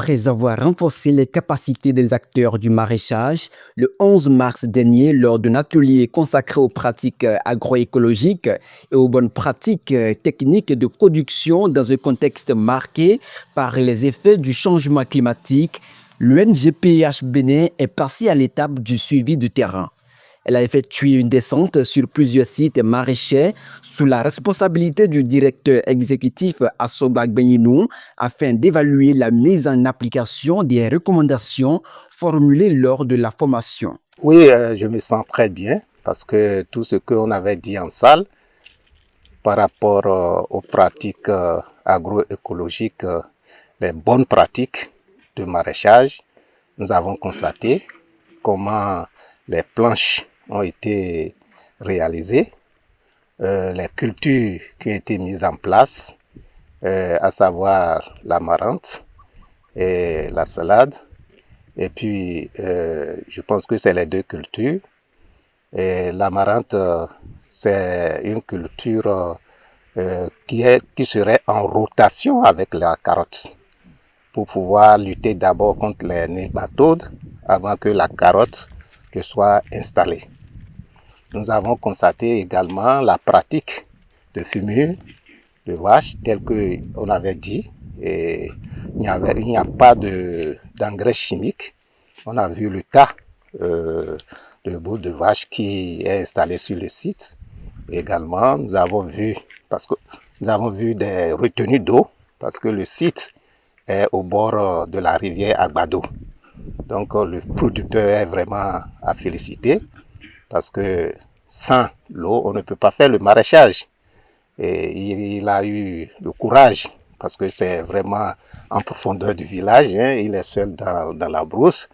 Après avoir renforcé les capacités des acteurs du maraîchage, le 11 mars dernier, lors d'un atelier consacré aux pratiques agroécologiques et aux bonnes pratiques techniques de production dans un contexte marqué par les effets du changement climatique, l'UNGPH Bénin est passée à l'étape du suivi du terrain. Elle a effectué une descente sur plusieurs sites maraîchers sous la responsabilité du directeur exécutif Assobag Benyinou afin d'évaluer la mise en application des recommandations formulées lors de la formation. Oui, je me sens très bien parce que tout ce qu'on avait dit en salle par rapport aux pratiques agroécologiques, les bonnes pratiques de maraîchage, nous avons constaté comment les planches ont été réalisées, les cultures qui ont été mises en place, à savoir l'amarante et la salade. Et puis, je pense que c'est les deux cultures. Et l'amarante, c'est une culture qui serait en rotation avec la carotte pour pouvoir lutter d'abord contre les nématodes avant que la carotte ne soit installée. Nous avons constaté également la pratique de fumure de vache telle qu'on avait dit. Et il n'y a pas d'engrais chimiques. On a vu le tas de bout de vache qui est installé sur le site. Également, nous avons vu des retenues d'eau parce que le site est au bord de la rivière Agbado. Donc le producteur est vraiment à féliciter parce que sans l'eau, on ne peut pas faire le maraîchage. Et il a eu le courage parce que c'est vraiment en profondeur du village, hein, il est seul dans la brousse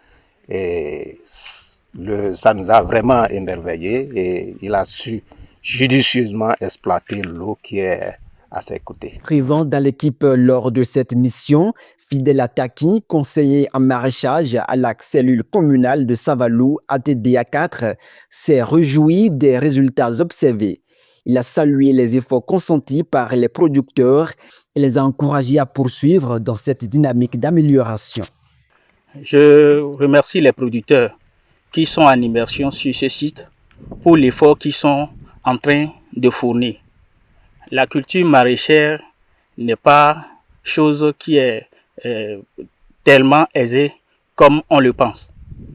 et ça nous a vraiment émerveillés et il a su judicieusement exploiter l'eau qui est à ses côtés. Présent dans l'équipe lors de cette mission, Fidel Ataki, conseiller en maraîchage à la cellule communale de Savalou ATDA 4, s'est réjoui des résultats observés. Il a salué les efforts consentis par les producteurs et les a encouragés à poursuivre dans cette dynamique d'amélioration. Je remercie les producteurs qui sont en immersion sur ce site pour l'effort qu'ils sont en train de fournir. La culture maraîchère n'est pas chose qui est tellement aisée comme on le pense.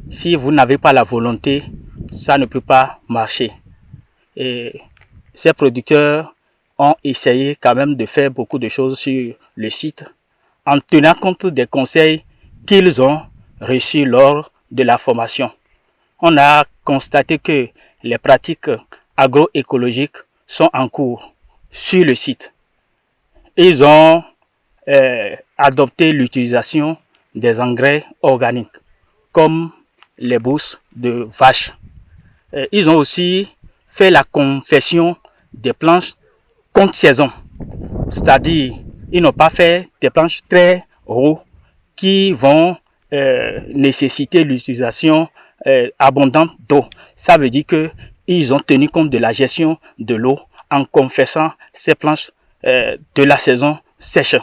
Si vous n'avez pas la volonté, ça ne peut pas marcher. Et ces producteurs ont essayé quand même de faire beaucoup de choses sur le site en tenant compte des conseils qu'ils ont reçus lors de la formation. On a constaté que les pratiques agroécologiques sont en cours sur le site. Ils ont adopté l'utilisation des engrais organiques comme les bousses de vache. Ils ont aussi fait la confection des planches contre saison. C'est-à-dire, ils n'ont pas fait des planches très hautes qui vont nécessiter l'utilisation abondante d'eau. Ça veut dire qu'ils ont tenu compte de la gestion de l'eau en confessant ces planches de la saison sèche.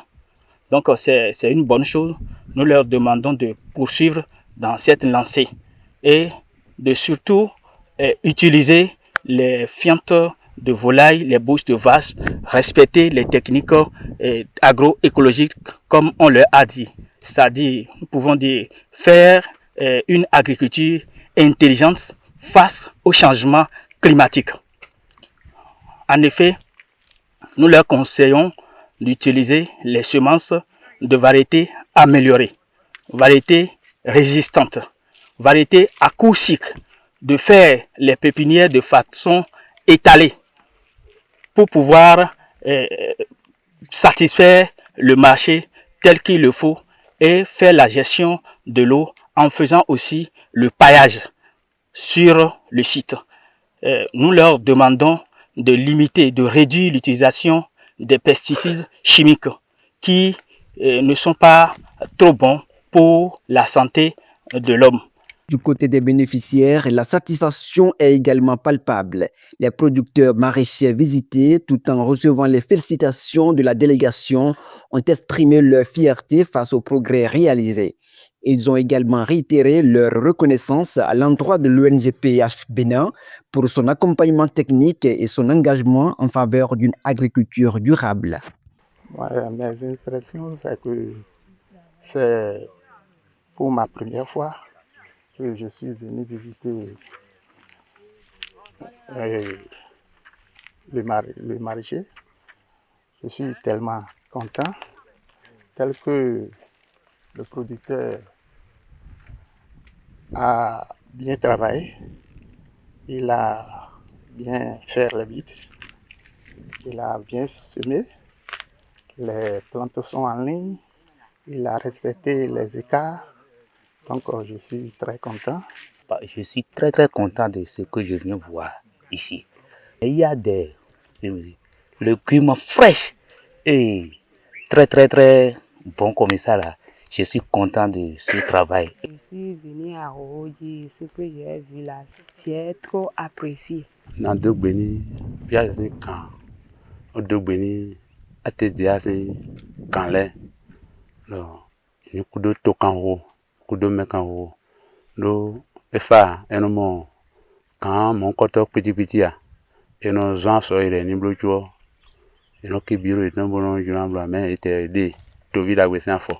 Donc c'est une bonne chose. Nous leur demandons de poursuivre dans cette lancée et de surtout utiliser les fientes de volaille, les bouches de vache, respecter les techniques agroécologiques comme on leur a dit. C'est-à-dire, nous pouvons dire, faire une agriculture intelligente face au changement climatique. En effet, nous leur conseillons d'utiliser les semences de variétés améliorées, variétés résistantes, variétés à court cycle, de faire les pépinières de façon étalée pour pouvoir satisfaire le marché tel qu'il le faut et faire la gestion de l'eau en faisant aussi le paillage sur le site. Nous leur demandons de limiter, de réduire l'utilisation des pesticides chimiques qui ne sont pas trop bons pour la santé de l'homme. Du côté des bénéficiaires, la satisfaction est également palpable. Les producteurs maraîchers visités, tout en recevant les félicitations de la délégation, ont exprimé leur fierté face aux progrès réalisés. Ils ont également réitéré leur reconnaissance à l'endroit de l'ONG PH Bénin pour son accompagnement technique et son engagement en faveur d'une agriculture durable. Ouais, mes impressions, c'est que c'est pour ma première fois que je suis venu visiter euh, le maraîcher. Je suis tellement content, tel que le producteur a bien travaillé, il a bien fait les bits, il a bien semé, les plantes sont en ligne, il a respecté les écarts, donc je suis très content. Je suis très très content de ce que je viens voir ici. Il y a des légumes fraîches et très très très bons comme ça là. Je suis content de ce travail. Je suis venue à Oji, ce que j'ai vu là, j'ai trop apprécié. Nadogbeni, Piazzi Kan, Odogbeni, Atediasi Kanle, ni kudo tokanwo, kudo mekanwo, no efa enomo kan mon koto piti eno zan so ire ni blojo, eno kibiro eno bono junambla me ete de to vida gwesan fo.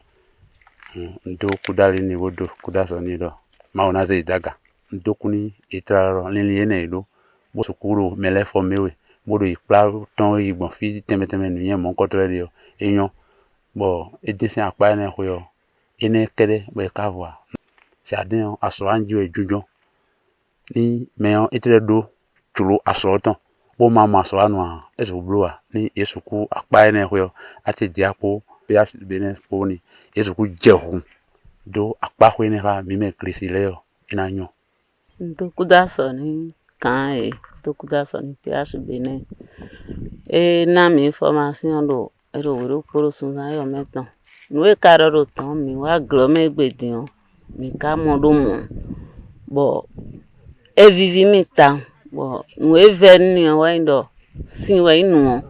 Ndo kudali ni wodo kudaso ni do. Mauna ze daga. Ndo kuni etraro lili ene do. Bo sukuru mele fo mewe. Bodo ikpla ton igbon fi teme nuyen mon kotre dio. Enyon. Bo edisen akpa ene koyo. Ene kede bo kavwa. Jardin aso anji we jujon. Ni meyon etre do chulo aso ton. Bo mama aso anwa esu bloa ni esuku akpa ene koyo. Ate diapo PH Bénin poni esuku jehun do akpa ko ene ha mi me krisi leo inanyo. Ndokuda soni kan ndokuda soni PH Bénin. Et na mi information do ero woro koro sunza yo metan. Nwe karoro tan mi wa glome gbedion mi ka modo mo. Bo e vivi mi ta. Bo nwe veni wa indo sin wa inu.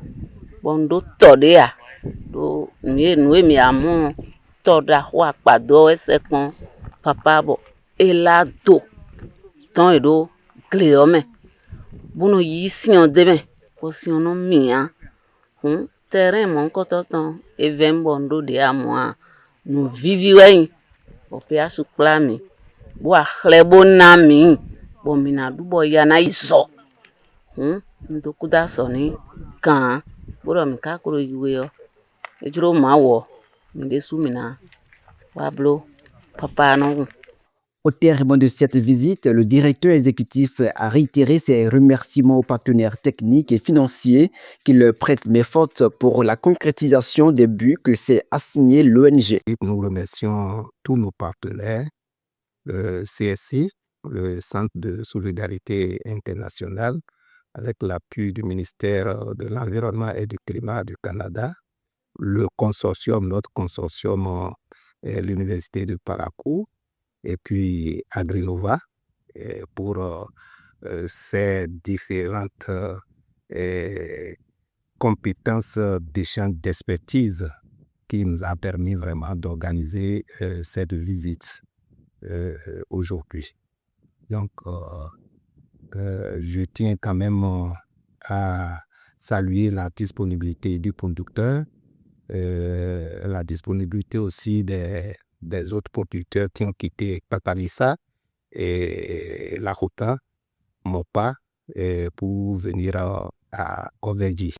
Bo ndo tode ya. Do nwe mi amu toda wa pado esekon papa bo ela do ton edo cleome buno yi sion deme ko sion no mia terrain mon koto ton even bondo de amwa no vivi wen bo pe asu plami bo akhlebo na mi bo mina du bo ya na iso ndo kuda so ni kan bo mi ka kuro yiwe yo ejuro ma wo mi de su mina wablo papa no. Au terme de cette visite, le directeur exécutif a réitéré ses remerciements aux partenaires techniques et financiers qui leur prêtent main forte pour la concrétisation des buts que s'est assigné l'ONG. Nous remercions tous nos partenaires, le CSI, le Centre de solidarité internationale, avec l'appui du ministère de l'Environnement et du Climat du Canada, le consortium, notre consortium, l'Université de Parakou, et puis Agrinova pour ces différentes compétences d'échange d'expertise qui nous a permis vraiment d'organiser cette visite aujourd'hui. Donc, je tiens quand même à saluer la disponibilité du conducteur, la disponibilité aussi des autres producteurs qui ont quitté Paparissa et la Rota, Mopa, pour venir à Overji.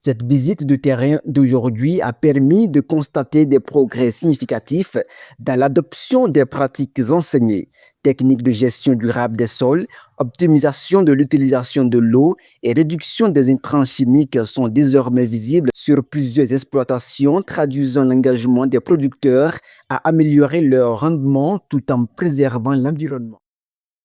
Cette visite de terrain d'aujourd'hui a permis de constater des progrès significatifs dans l'adoption des pratiques enseignées. Techniques de gestion durable des sols, optimisation de l'utilisation de l'eau et réduction des intrants chimiques sont désormais visibles sur plusieurs exploitations, traduisant l'engagement des producteurs à améliorer leur rendement tout en préservant l'environnement.